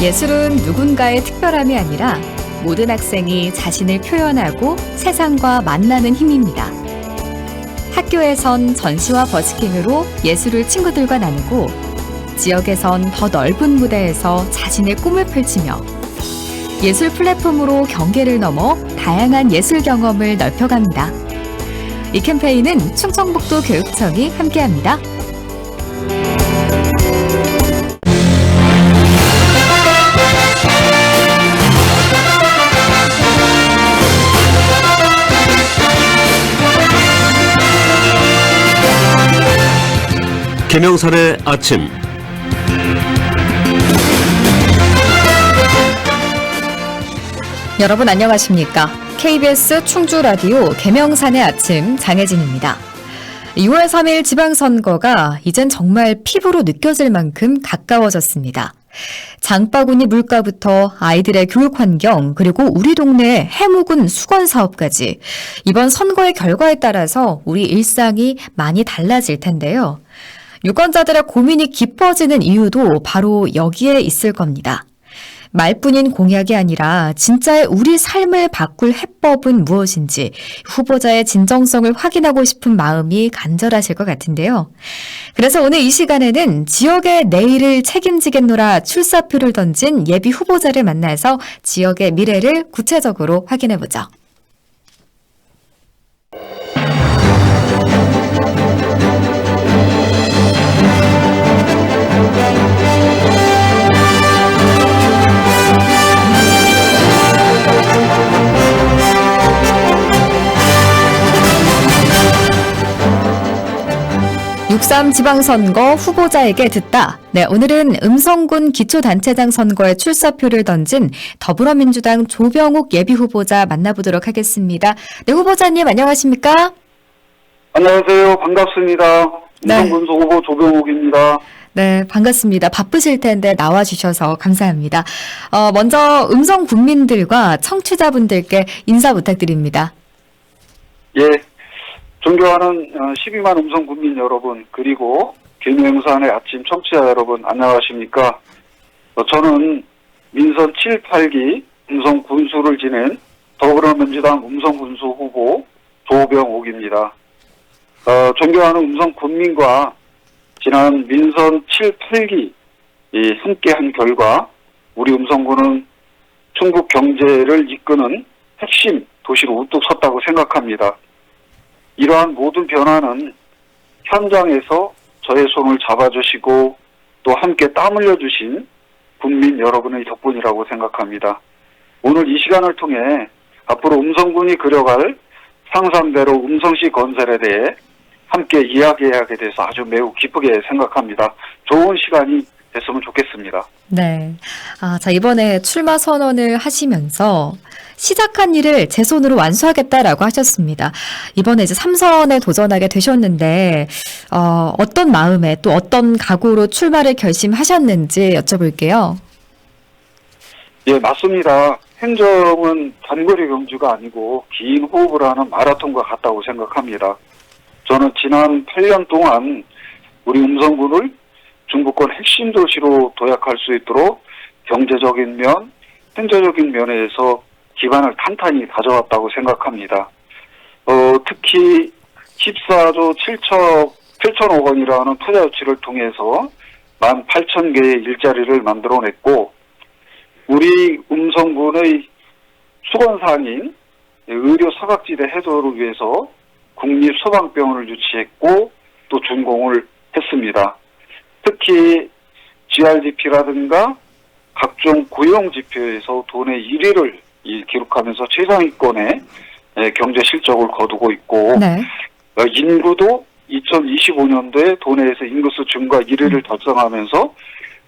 예술은 누군가의 특별함이 아니라 모든 학생이 자신을 표현하고 세상과 만나는 힘입니다. 학교에선 전시와 버스킹으로 예술을 친구들과 나누고 지역에선 더 넓은 무대에서 자신의 꿈을 펼치며 예술 플랫폼으로 경계를 넘어 다양한 예술 경험을 넓혀갑니다. 이 캠페인은 충청북도 교육청이 함께합니다. 계명산의 아침. 여러분 안녕하십니까? KBS 충주라디오 계명산의 아침 장혜진입니다. 6월 3일 지방선거가 이젠 정말 피부로 느껴질 만큼 가까워졌습니다. 장바구니 물가부터 아이들의 교육 환경 그리고 우리 동네의 해묵은 수건 사업까지 이번 선거의 결과에 따라서 우리 일상이 많이 달라질 텐데요. 유권자들의 고민이 깊어지는 이유도 바로 여기에 있을 겁니다. 말뿐인 공약이 아니라 진짜의 우리 삶을 바꿀 해법은 무엇인지 후보자의 진정성을 확인하고 싶은 마음이 간절하실 것 같은데요. 그래서 오늘 이 시간에는 지역의 내일을 책임지겠노라 출사표를 던진 예비 후보자를 만나서 지역의 미래를 구체적으로 확인해보죠. (6.3) 지방선거 후보자에게 듣다. 네, 오늘은 음성군 기초단체장 선거에 출사표를 던진 더불어민주당 조병욱 예비후보자 만나보도록 하겠습니다. 네, 후보자님 안녕하십니까? 안녕하세요. 반갑습니다. 음성군 후보 조병욱입니다. 네, 반갑습니다. 바쁘실 텐데 나와주셔서 감사합니다. 먼저 음성 국민들과 청취자분들께 인사 부탁드립니다. 예. 존경하는 12만 음성 국민 여러분, 그리고 계명산의 아침 청취자 여러분, 안녕하십니까? 저는 민선 7, 8기 음성 군수를 지낸 더불어민주당 음성 군수 후보 조병욱입니다. 존경하는 음성 국민과 지난 민선 7, 8기 함께한 결과 우리 음성군은 충북 경제를 이끄는 핵심 도시로 우뚝 섰다고 생각합니다. 이러한 모든 변화는 현장에서 저의 손을 잡아주시고 또 함께 땀 흘려주신 국민 여러분의 덕분이라고 생각합니다. 오늘 이 시간을 통해 앞으로 음성군이 그려갈 상상대로 음성시 건설에 대해 함께 이야기하게 돼서 아주 매우 기쁘게 생각합니다. 좋은 시간이 됐으면 좋겠습니다. 네. 자, 이번에 출마 선언을 하시면서 시작한 일을 제 손으로 완수하겠다라고 하셨습니다. 이번에 이제 3선에 도전하게 되셨는데, 어떤 마음에 또 어떤 각오로 출마를 결심하셨는지 여쭤볼게요. 예, 맞습니다. 행정은 단거리 경주가 아니고 긴 호흡을 하는 마라톤과 같다고 생각합니다. 저는 지난 8년 동안 우리 음성군을 중부권 핵심 도시로 도약할 수 있도록 경제적인 면, 행정적인 면에서 기반을 탄탄히 다져왔다고 생각합니다. 특히 14조 7천억 원이라는 투자 유치를 통해서 18,000개의 일자리를 만들어냈고, 우리 음성군의 수건산인 의료 사각지대 해소를 위해서 국립소방병원을 유치했고 또 준공을 했습니다. 특히 GRDP라든가 각종 고용지표에서 도내 1위를 기록하면서 최상위권의 경제 실적을 거두고 있고, 네. 인구도 2025년도에 도내에서 인구수 증가 1위를 달성하면서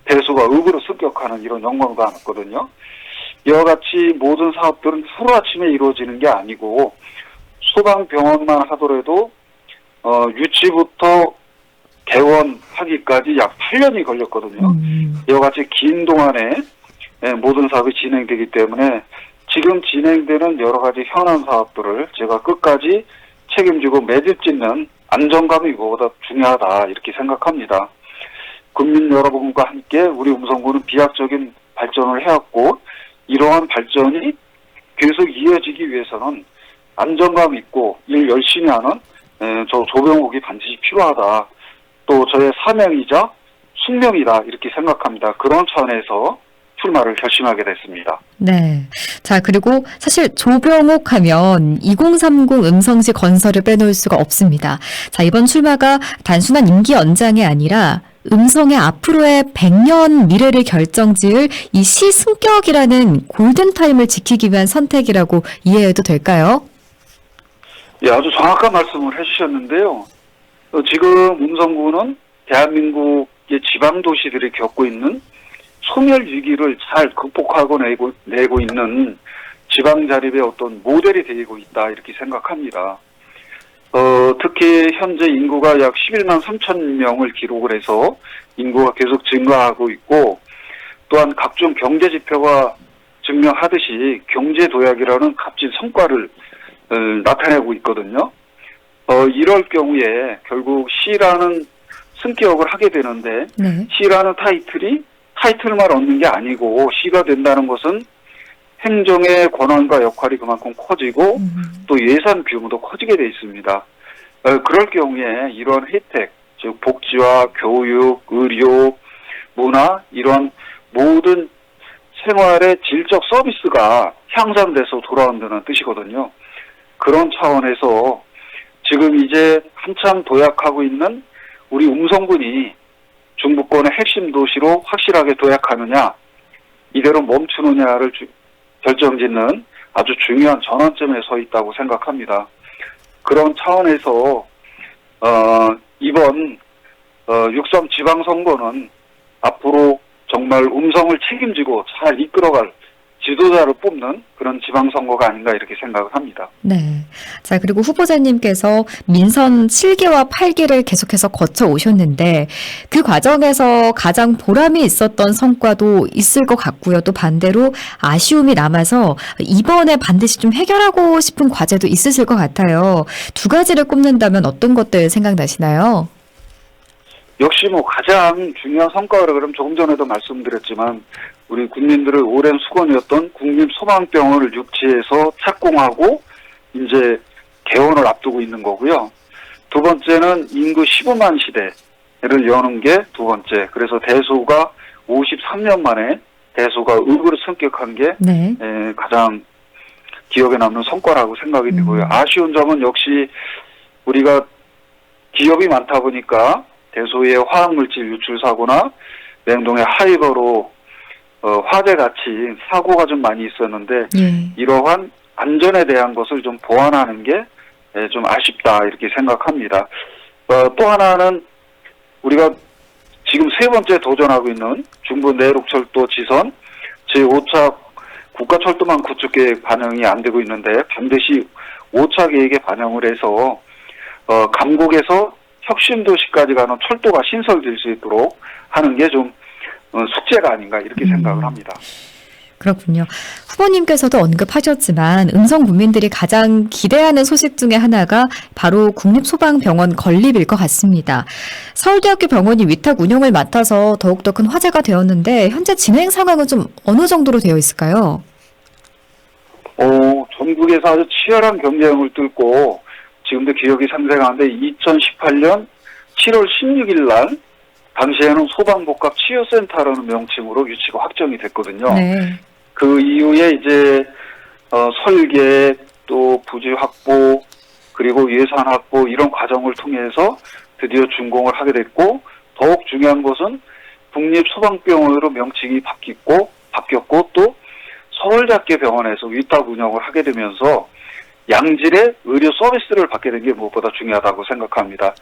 대수가 억으로 습격하는 이런 영광도 안았거든요. 이와 같이 모든 사업들은 하루아침에 이루어지는 게 아니고 소방병원만 하더라도 유치부터 개원하기까지 약 8년이 걸렸거든요. 이와 같이 긴 동안에 모든 사업이 진행되기 때문에 지금 진행되는 여러 가지 현안 사업들을 제가 끝까지 책임지고 매듭짓는 안정감이 이거보다 중요하다 이렇게 생각합니다. 국민 여러분과 함께 우리 음성군은 비약적인 발전을 해왔고 이러한 발전이 계속 이어지기 위해서는 안정감 있고 일 열심히 하는 저 조병욱이 반드시 필요하다. 또 저의 사명이자 숙명이다 이렇게 생각합니다. 그런 차원에서 출마를 결심하게 됐습니다. 네. 자, 그리고 사실 조병옥 하면 2030 음성시 건설을 빼놓을 수가 없습니다. 자, 이번 출마가 단순한 임기 연장이 아니라 음성의 앞으로의 100년 미래를 결정지을 이 시승격이라는 골든타임을 지키기 위한 선택이라고 이해해도 될까요? 예, 아주 정확한 말씀을 해주셨는데요. 지금 음성구는 대한민국의 지방도시들이 겪고 있는 소멸 위기를 잘 극복하고 내고 있는 지방 자립의 어떤 모델이 되고 있다 이렇게 생각합니다. 특히 현재 인구가 약 11만 3천 명을 기록을 해서 인구가 계속 증가하고 있고 또한 각종 경제 지표가 증명하듯이 경제 도약이라는 값진 성과를 나타내고 있거든요. 이럴 경우에 결국 시라는 승격을 하게 되는데 네. 시라는 타이틀만 얻는 게 아니고 시가 된다는 것은 행정의 권한과 역할이 그만큼 커지고 또 예산 규모도 커지게 돼 있습니다. 그럴 경우에 이런 혜택, 즉 복지와 교육, 의료, 문화 이런 모든 생활의 질적 서비스가 향상돼서 돌아온다는 뜻이거든요. 그런 차원에서 지금 이제 한참 도약하고 있는 우리 음성군이 중부권의 핵심 도시로 확실하게 도약하느냐, 이대로 멈추느냐를 결정짓는 아주 중요한 전환점에 서 있다고 생각합니다. 그런 차원에서 이번 6.3 지방선거는 앞으로 정말 음성을 책임지고 잘 이끌어갈 지도자를 뽑는 그런 지방선거가 아닌가 이렇게 생각을 합니다. 네. 자, 그리고 후보자님께서 민선 7기와 8기를 계속해서 거쳐 오셨는데 그 과정에서 가장 보람이 있었던 성과도 있을 것 같고요. 또 반대로 아쉬움이 남아서 이번에 반드시 좀 해결하고 싶은 과제도 있으실 것 같아요. 두 가지를 꼽는다면 어떤 것들 생각나시나요? 역시 가장 중요한 성과를 그럼 조금 전에도 말씀드렸지만 우리 국민들의 오랜 수건이었던 국립소방병원을 육지에서 착공하고 이제 개원을 앞두고 있는 거고요. 두 번째는 인구 15만 시대를 여는 게 두 번째. 그래서 대소가 53년 만에 대소가 의구로 승격한 게 네. 가장 기억에 남는 성과라고 생각이 되고요. 아쉬운 점은 역시 우리가 기업이 많다 보니까 대소의 화학물질 유출 사고나 냉동의 하이버로 화재같이 사고가 좀 많이 있었는데 이러한 안전에 대한 것을 좀 보완하는 게 좀 아쉽다 이렇게 생각합니다. 또 하나는 우리가 지금 세 번째 도전하고 있는 중부 내륙철도 지선 제5차 국가철도망 구축 계획 반영이 안 되고 있는데 반드시 5차 계획에 반영을 해서 감곡에서 혁신도시까지 가는 철도가 신설될 수 있도록 하는 게 좀 숙제가 아닌가 이렇게 생각을 합니다. 그렇군요. 후보님께서도 언급하셨지만 음성 국민들이 가장 기대하는 소식 중에 하나가 바로 국립소방병원 건립일 것 같습니다. 서울대학교 병원이 위탁 운영을 맡아서 더욱더 큰 화제가 되었는데 현재 진행 상황은 좀 어느 정도로 되어 있을까요? 전국에서 아주 치열한 경쟁을 뚫고 지금도 기억이 생생한데 2018년 7월 16일 날 당시에는 소방복합치유센터라는 명칭으로 유치가 확정이 됐거든요. 네. 그 이후에 이제 설계 또 부지 확보 그리고 예산 확보 이런 과정을 통해서 드디어 준공을 하게 됐고 더욱 중요한 것은 국립소방병원으로 명칭이 바뀌었고 또 서울대학교 병원에서 위탁 운영을 하게 되면서 양질의 의료 서비스를 받게 된 게 무엇보다 중요하다고 생각합니다.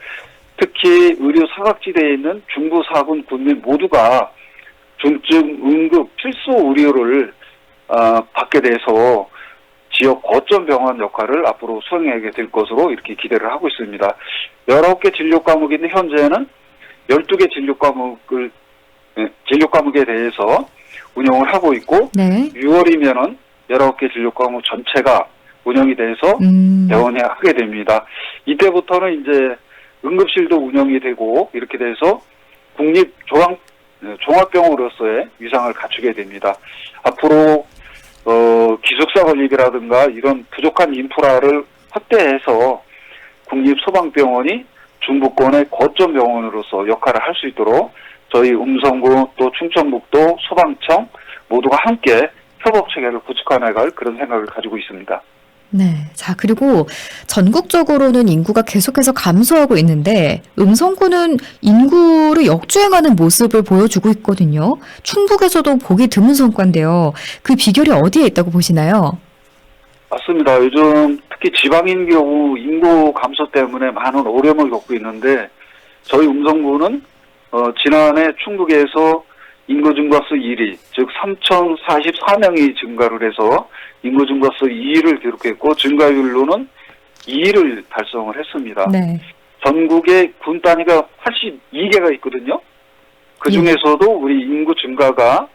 특히 의료 사각지대에 있는 중부 4군 군민 모두가 중증 응급 필수 의료를 받게 돼서 지역 거점 병원 역할을 앞으로 수행하게 될 것으로 이렇게 기대를 하고 있습니다. 19개 진료 과목인데 현재는 12개 진료 과목에 대해서 운영을 하고 있고 네. 6월이면은 19개 진료 과목 전체가 운영이 돼서 개원이 하게 됩니다. 이때부터는 이제 응급실도 운영이 되고 이렇게 돼서 종합병원으로서의 위상을 갖추게 됩니다. 앞으로 기숙사 건립이라든가 이런 부족한 인프라를 확대해서 국립소방병원이 중부권의 거점 병원으로서 역할을 할 수 있도록 저희 음성군 또 충청북도 소방청 모두가 함께 협업 체계를 구축해 나갈 그런 생각을 가지고 있습니다. 네. 자, 그리고 전국적으로는 인구가 계속해서 감소하고 있는데 음성군은 인구를 역주행하는 모습을 보여주고 있거든요. 충북에서도 보기 드문 성과인데요. 그 비결이 어디에 있다고 보시나요? 맞습니다. 요즘 특히 지방인 경우 인구 감소 때문에 많은 어려움을 겪고 있는데 저희 음성군은 지난해 충북에서 인구 증가수 1위, 즉 3,044명이 증가를 해서 인구 증가수 2위를 기록했고 증가율로는 2위를 달성을 했습니다. 네. 전국에 군 단위가 82개가 있거든요. 그 중에서도 우리 인구 증가가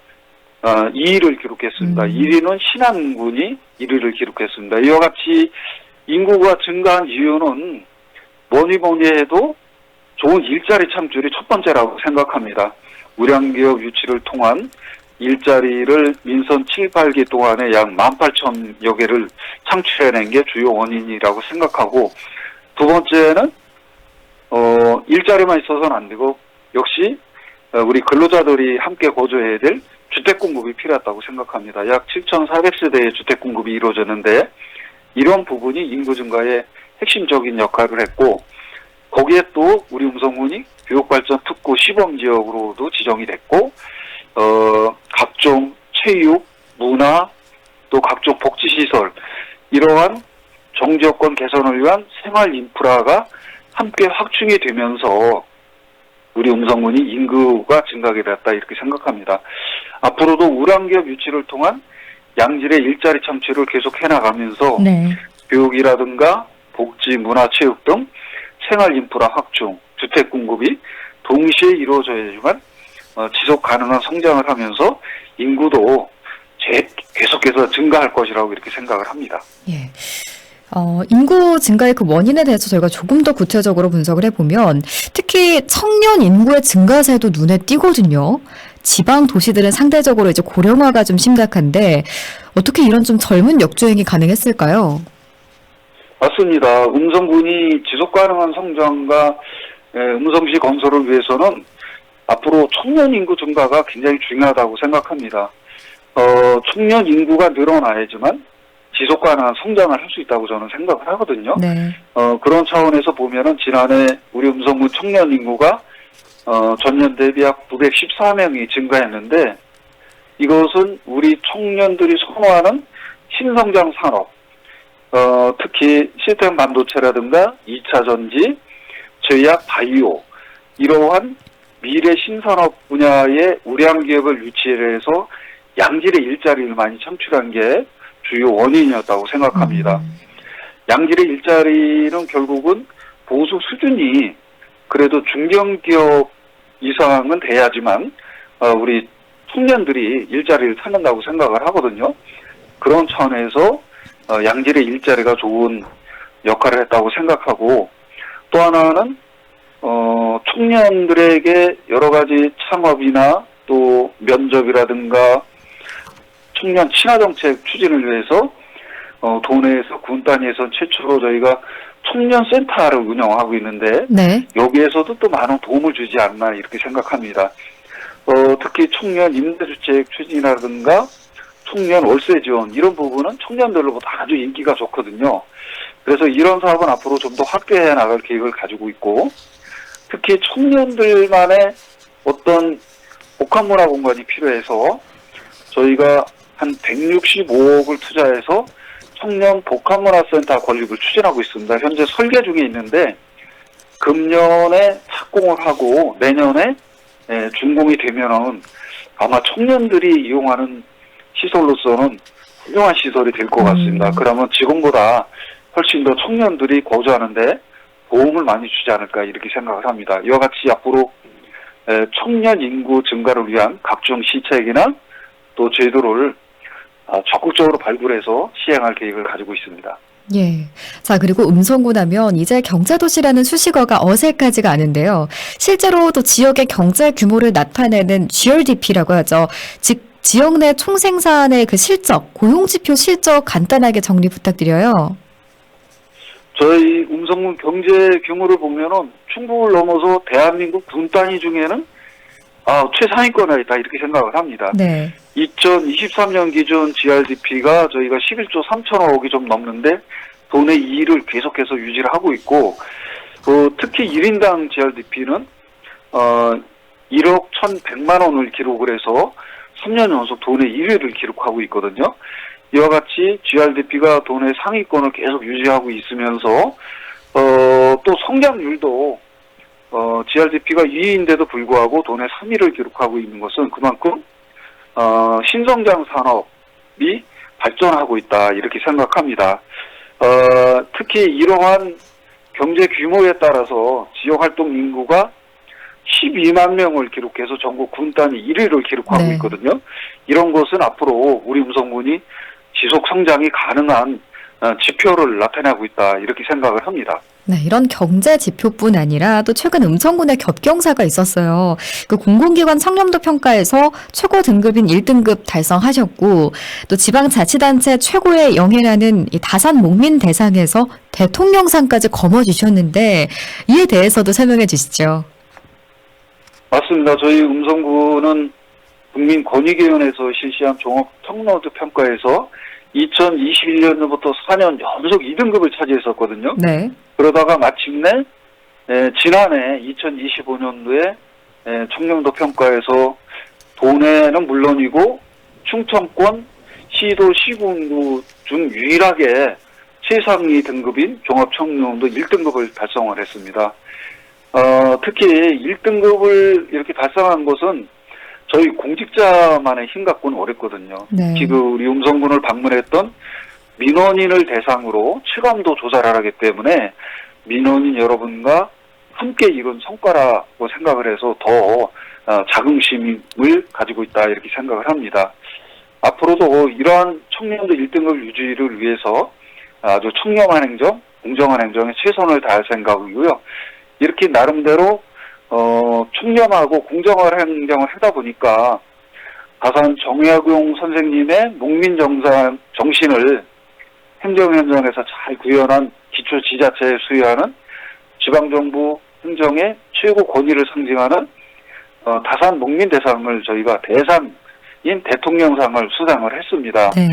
2위를 기록했습니다. 1위는 신안군이 1위를 기록했습니다. 이와 같이 인구가 증가한 이유는 뭐니 해도 좋은 일자리 창출이 첫 번째라고 생각합니다. 우량기업 유치를 통한 일자리를 민선 7, 8기 동안에 약 18,000여 개를 창출해낸 게 주요 원인이라고 생각하고 두 번째는 일자리만 있어서는 안 되고 역시 우리 근로자들이 함께 거주해야 될 주택 공급이 필요하다고 생각합니다. 약 7,400세대의 주택 공급이 이루어졌는데 이런 부분이 인구 증가에 핵심적인 역할을 했고 거기에 또 우리 음성군이 교육발전 특구 시범지역으로도 지정이 됐고 각종 체육, 문화, 또 각종 복지시설 이러한 정지여건 개선을 위한 생활 인프라가 함께 확충이 되면서 우리 음성군이 인구가 증가하게 됐다 이렇게 생각합니다. 앞으로도 우량기업 유치를 통한 양질의 일자리 창출을 계속 해나가면서 네. 교육이라든가 복지, 문화, 체육 등 생활 인프라 확충, 주택 공급이 동시에 이루어져야지만 지속 가능한 성장을 하면서 인구도 계속해서 증가할 것이라고 이렇게 생각을 합니다. 예. 인구 증가의 그 원인에 대해서 저희가 조금 더 구체적으로 분석을 해보면 특히 청년 인구의 증가세도 눈에 띄거든요. 지방 도시들은 상대적으로 이제 고령화가 좀 심각한데 어떻게 이런 좀 젊은 역주행이 가능했을까요? 맞습니다. 음성군이 지속 가능한 성장과 음성시 건설을 위해서는 앞으로 청년 인구 증가가 굉장히 중요하다고 생각합니다. 청년 인구가 늘어나야지만 지속 가능한 성장을 할 수 있다고 저는 생각을 하거든요. 네. 그런 차원에서 보면은 지난해 우리 음성군 청년 인구가 전년 대비 약 914명이 증가했는데 이것은 우리 청년들이 선호하는 신성장 산업, 특히 시스템 반도체라든가 2차 전지, 제약, 바이오 이러한 미래 신산업 분야의 우량기업을 유치해서 양질의 일자리를 많이 창출한 게 주요 원인이었다고 생각합니다. 양질의 일자리는 결국은 보수 수준이 그래도 중견기업 이상은 돼야지만 우리 청년들이 일자리를 찾는다고 생각을 하거든요. 그런 차원에서 양질의 일자리가 좋은 역할을 했다고 생각하고 또 하나는 청년들에게 여러 가지 창업이나 또 면접이라든가 청년 친화 정책 추진을 위해서 도내에서 군 단위에서 최초로 저희가 청년 센터를 운영하고 있는데 네. 여기에서도 또 많은 도움을 주지 않나 이렇게 생각합니다. 특히 청년 임대주택 추진이라든가 청년 월세 지원 이런 부분은 청년들로부터 아주 인기가 좋거든요. 그래서 이런 사업은 앞으로 좀 더 확대해 나갈 계획을 가지고 있고 특히 청년들만의 어떤 복합문화 공간이 필요해서 저희가 한 165억을 투자해서 청년 복합문화센터 건립을 추진하고 있습니다. 현재 설계 중에 있는데 금년에 착공을 하고 내년에 준공이 되면은 아마 청년들이 이용하는 시설로서는 훌륭한 시설이 될 것 같습니다. 그러면 지금보다 훨씬 더 청년들이 거주하는데 도움을 많이 주지 않을까 이렇게 생각을 합니다. 이와 같이 앞으로 청년 인구 증가를 위한 각종 시책이나 또 제도를 적극적으로 발굴해서 시행할 계획을 가지고 있습니다. 예. 자, 그리고 음성군 하면 이제 경제도시라는 수식어가 어색하지가 않은데요. 실제로 또 지역의 경제 규모를 나타내는 GRDP라고 하죠. 즉, 지역 내 총생산의 그 실적, 고용지표 실적 간단하게 정리 부탁드려요. 저희 음성군 경제 규모를 보면은 충북을 넘어서 대한민국 군 단위 중에는 최상위권에 있다 이렇게 생각을 합니다. 네. 2023년 기준 GRDP가 저희가 11조 3천억이 좀 넘는데 돈의 2위를 계속해서 유지를 하고 있고, 특히 1인당 GRDP는 1억 1,100만 원을 기록을 해서 3년 연속 돈의 1위를 기록하고 있거든요. 이와 같이 GRDP가 돈의 상위권을 계속 유지하고 있으면서 또 성장률도 GRDP가 2위인데도 불구하고 돈의 3위를 기록하고 있는 것은 그만큼 신성장 산업이 발전하고 있다 이렇게 생각합니다. 특히 이러한 경제 규모에 따라서 지역활동 인구가 12만 명을 기록해서 전국 군 단위 1위를 기록하고 네. 있거든요. 이런 것은 앞으로 우리 음성군이 지속 성장이 가능한 지표를 나타내고 있다 이렇게 생각을 합니다. 네, 이런 경제 지표뿐 아니라 또 최근 음성군에 겹경사가 있었어요. 그 공공기관 청렴도 평가에서 최고 등급인 1등급 달성하셨고, 또 지방자치단체 최고의 영예라는 이 다산 목민 대상에서 대통령상까지 거머쥐셨는데, 이에 대해서도 설명해 주시죠. 맞습니다. 저희 음성군은 국민권익위원회에서 실시한 종합 청렴도 평가에서 2021년부터 4년 연속 2등급을 차지했었거든요. 네. 그러다가 마침내 지난해 2025년도에 청렴도 평가에서 도내는 물론이고 충청권 시도 시군구 중 유일하게 최상위 등급인 종합청렴도 1등급을 달성을 했습니다. 특히 1등급을 이렇게 달성한 것은 저희 공직자만의 힘 갖고는 어렵거든요. 네. 특히 우리 음성군을 방문했던 민원인을 대상으로 체감도 조사를 하기 때문에 민원인 여러분과 함께 이룬 성과라고 생각을 해서 더 자긍심을 가지고 있다 이렇게 생각을 합니다. 앞으로도 이러한 청렴도 1등급 유지를 위해서 아주 청렴한 행정, 공정한 행정에 최선을 다할 생각이고요. 이렇게 나름대로 청렴하고 공정한 행정을 하다 보니까 다산 정약용 선생님의 농민 정신을 행정 현장에서 잘 구현한 기초 지자체에 수여하는 지방정부 행정의 최고 권위를 상징하는 다산 농민 대상을 저희가 대상인 대통령상을 수상을 했습니다. 네.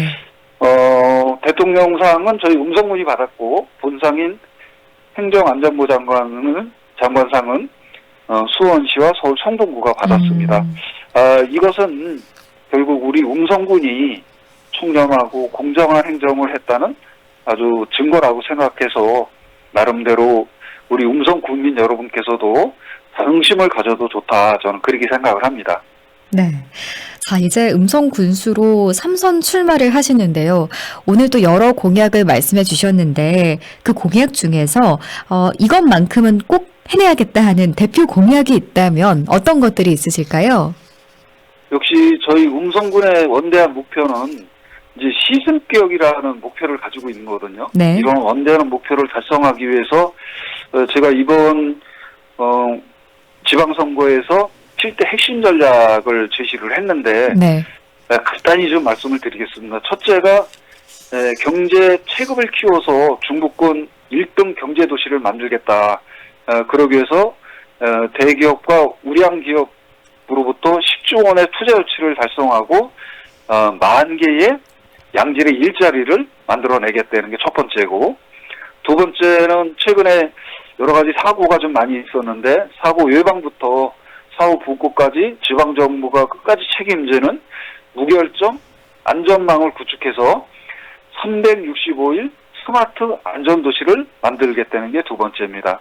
대통령상은 저희 음성군이 받았고 본상인 행정안전부 장관상은 수원시와 서울 성동구가 받았습니다. 이것은 결국 우리 음성군이 청렴하고 공정한 행정을 했다는 아주 증거라고 생각해서 나름대로 우리 음성 국민 여러분께서도 자긍심을 가져도 좋다 저는 그렇게 생각을 합니다. 네. 자, 이제 음성 군수로 3선 출마를 하시는데요. 오늘 또 여러 공약을 말씀해 주셨는데 그 공약 중에서 이것만큼은 꼭 해내야겠다 하는 대표 공약이 있다면 어떤 것들이 있으실까요? 역시 저희 음성군의 원대한 목표는 이제 시승격이라는 목표를 가지고 있는 거거든요. 네. 이런 원대한 목표를 달성하기 위해서 제가 이번 지방선거에서 7대 핵심 전략을 제시를 했는데 네. 간단히 좀 말씀을 드리겠습니다. 첫째가 경제 체급을 키워서 중부권 1등 경제도시를 만들겠다. 그러기 위해서 대기업과 우량기업으로부터 10조 원의 투자 유치를 달성하고 40,000개의 양질의 일자리를 만들어내겠다는 게 첫 번째고, 두 번째는 최근에 여러 가지 사고가 좀 많이 있었는데 사고 예방부터 사후 복구까지 지방정부가 끝까지 책임지는 무결점 안전망을 구축해서 365일 스마트 안전도시를 만들겠다는 게 두 번째입니다.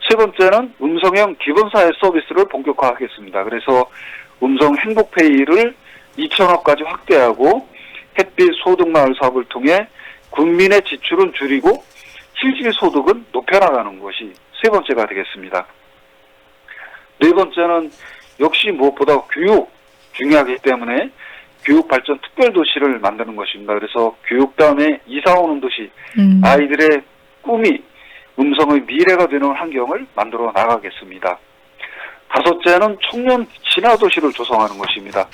세 번째는 음성형 기본사회 서비스를 본격화하겠습니다. 그래서 음성 행복페이를 2,000억까지 확대하고 햇빛 소득마을 사업을 통해 국민의 지출은 줄이고 실질 소득은 높여나가는 것이 세 번째가 되겠습니다. 네 번째는 역시 무엇보다 교육 중요하기 때문에 교육발전 특별도시를 만드는 것입니다. 그래서 교육다음에 이사 오는 도시, 아이들의 꿈이 음성의 미래가 되는 환경을 만들어 나가겠습니다. 다섯째는 청년 진화도시를 조성하는 것입니다.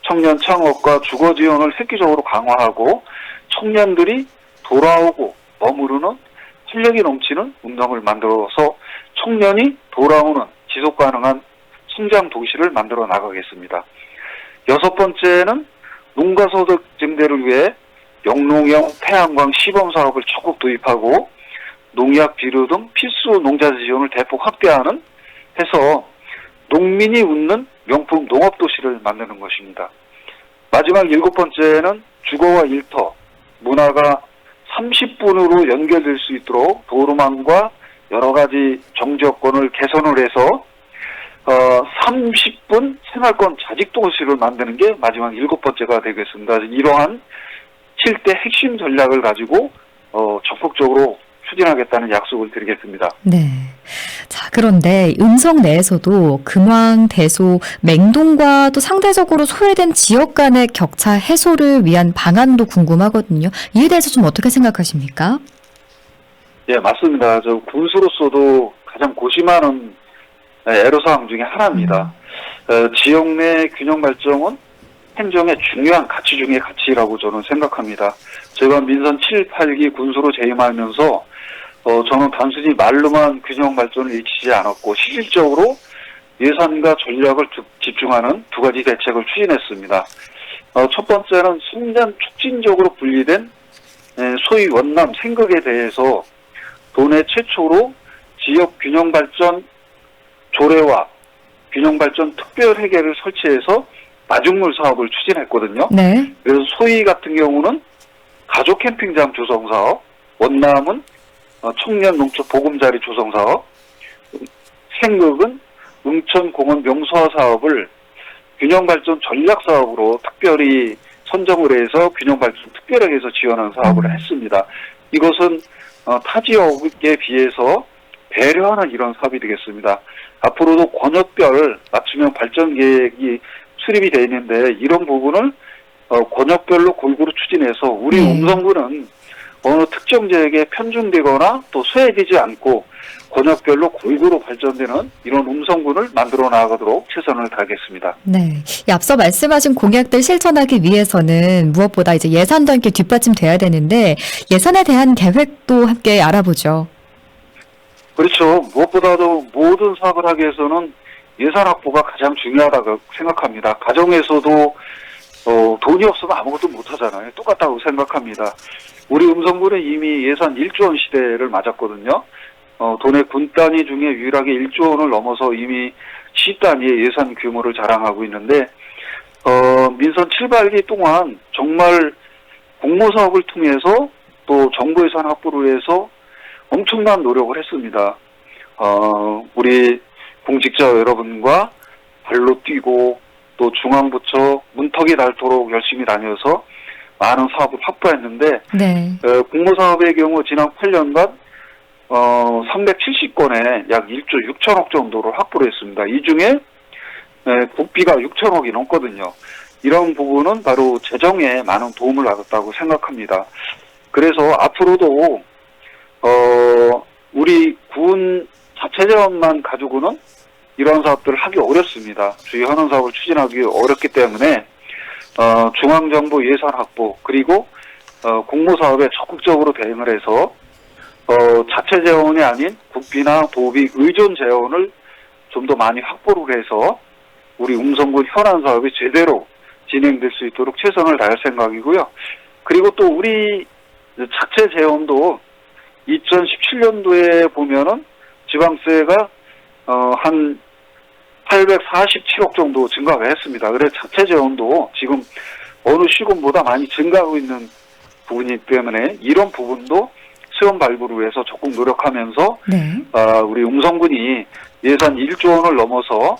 청년 창업과 주거 지원을 획기적으로 강화하고 청년들이 돌아오고 머무르는 활력이 넘치는 음성을 만들어서 청년이 돌아오는 지속가능한 성장 도시를 만들어 나가겠습니다. 여섯 번째는 농가소득 증대를 위해 영농형 태양광 시범사업을 적극 도입하고 농약 비료 등 필수 농자재 지원을 대폭 확대하는 해서 농민이 웃는 명품 농업도시를 만드는 것입니다. 마지막 일곱 번째는 주거와 일터, 문화가 30분으로 연결될 수 있도록 도로망과 여러 가지 정지여건을 개선을 해서 30분 생활권 자직도시를 만드는 게 마지막 일곱 번째가 되겠습니다. 이러한 7대 핵심 전략을 가지고 적극적으로 추진하겠다는 약속을 드리겠습니다. 네. 자, 그런데 음성 내에서도 금왕, 대소, 맹동과 또 상대적으로 소외된 지역 간의 격차 해소를 위한 방안도 궁금하거든요. 이에 대해서 좀 어떻게 생각하십니까? 예, 맞습니다. 저 군수로서도 가장 고심하는 애로사항 중에 하나입니다. 지역 내 균형 발전은 행정의 중요한 가치 중의 가치라고 저는 생각합니다. 제가 민선 7, 8기 군수로 재임하면서 저는 단순히 말로만 균형 발전을 외치지 않았고 실질적으로 예산과 전략을 집중하는 두 가지 대책을 추진했습니다. 첫 번째는 성장 촉진적으로 분리된 소위 원남 생각에 대해서 도내 최초로 지역 균형 발전 조례와 균형 발전 특별 회계를 설치해서 마중물 사업을 추진했거든요. 네. 그래서 소위 같은 경우는 가족 캠핑장 조성 사업, 원남은 청년 농촌 보금자리 조성 사업, 생극은 응천 공원 명소화 사업을 균형 발전 전략 사업으로 특별히 선정을 해서 균형 발전 특별회계에서 지원하는 사업을 했습니다. 이것은 타 지역에 비해서 배려하는 이런 사업이 되겠습니다. 앞으로도 권역별 맞춤형 발전 계획이 수립이 되어 있는데 이런 부분을 권역별로 골고루 추진해서 우리 음성군은 어느 특정 지역에 편중되거나 또 소외되지 않고 권역별로 골고루 발전되는 이런 음성군을 만들어 나가도록 최선을 다하겠습니다. 네. 앞서 말씀하신 공약들 실천하기 위해서는 무엇보다 이제 예산도 함께 뒷받침돼야 되는데 예산에 대한 계획도 함께 알아보죠. 그렇죠. 무엇보다도 모든 사업을 하기 위해서는 예산 확보가 가장 중요하다고 생각합니다. 가정에서도 돈이 없으면 아무것도 못하잖아요. 똑같다고 생각합니다. 우리 음성군은 이미 예산 1조 원 시대를 맞았거든요. 도내 군 단위 중에 유일하게 1조 원을 넘어서 이미 시 단위의 예산 규모를 자랑하고 있는데 민선 7발기 동안 정말 공모사업을 통해서 또 정부 예산 확보를 해서 엄청난 노력을 했습니다. 우리 공직자 여러분과 발로 뛰고 또 중앙부처 문턱이 닳도록 열심히 다녀서 많은 사업을 확보했는데 네. 공모사업의 경우 지난 8년간 370건에 약 1조 6천억 정도를 확보를 했습니다. 이 중에 국비가 6천억이 넘거든요. 이런 부분은 바로 재정에 많은 도움을 받았다고 생각합니다. 그래서 앞으로도 우리 군 자체 자원만 가지고는 이러한 사업들을 하기 어렵습니다. 주요 현안 사업을 추진하기 어렵기 때문에 중앙정부 예산 확보 그리고 공모사업에 적극적으로 대응을 해서 자체 재원이 아닌 국비나 도비 의존 재원을 좀 더 많이 확보를 해서 우리 음성군 현안 사업이 제대로 진행될 수 있도록 최선을 다할 생각이고요. 그리고 또 우리 자체 재원도 2017년도에 보면은 지방세가 한 847억 정도 증가가 했습니다. 그래서 자체 재원도 지금 어느 시군보다 많이 증가하고 있는 부분이기 때문에 이런 부분도 수원 발굴을 위해서 적극 노력하면서 네. 우리 음성군이 예산 1조 원을 넘어서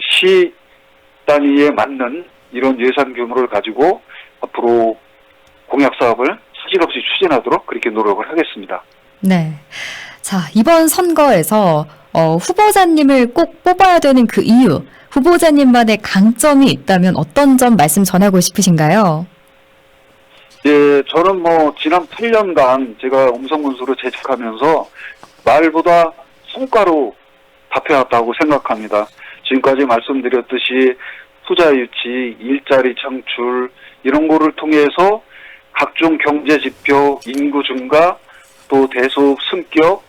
시 단위에 맞는 이런 예산 규모를 가지고 앞으로 공약 사업을 사실 없이 추진하도록 그렇게 노력을 하겠습니다. 네. 자, 이번 선거에서 후보자님을 꼭 뽑아야 되는 그 이유, 후보자님만의 강점이 있다면 어떤 점 말씀 전하고 싶으신가요? 예, 저는 지난 8년간 제가 음성군수로 재직하면서 말보다 성과로 답해왔다고 생각합니다. 지금까지 말씀드렸듯이 투자 유치, 일자리 창출, 이런 거를 통해서 각종 경제 지표, 인구 증가, 또 대소득 승격,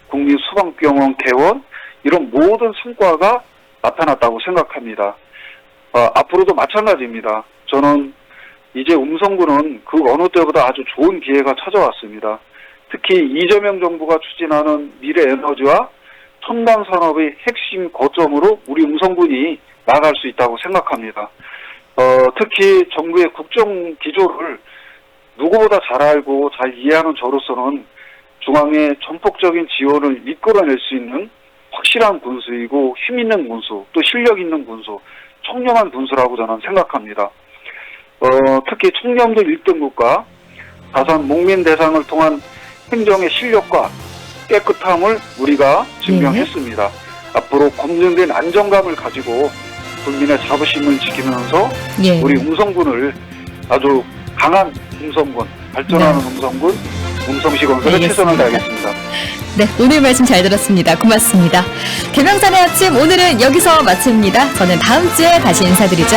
국민 소방병원 개원, 이런 모든 성과가 나타났다고 생각합니다. 앞으로도 마찬가지입니다. 저는 이제 음성군은 그 어느 때보다 아주 좋은 기회가 찾아왔습니다. 특히 이재명 정부가 추진하는 미래 에너지와 첨단 산업의 핵심 거점으로 우리 음성군이 나갈 수 있다고 생각합니다. 특히 정부의 국정 기조를 누구보다 잘 알고 잘 이해하는 저로서는 중앙의 전폭적인 지원을 이끌어낼 수 있는 확실한 군수이고 힘 있는 군수, 또 실력 있는 군수, 청렴한 군수라고 저는 생각합니다. 특히 청렴도 1등급과 다산 목민 대상을 통한 행정의 실력과 깨끗함을 우리가 증명했습니다. 앞으로 검증된 안정감을 가지고 국민의 자부심을 지키면서 우리 음성군을 아주 강한 음성군, 발전하는 음성군, 음성시 건설에 최선을 다하겠습니다. 네, 오늘 말씀 잘 들었습니다. 고맙습니다. 계명산의 아침 오늘은 여기서 마칩니다. 저는 다음 주에 다시 인사드리죠.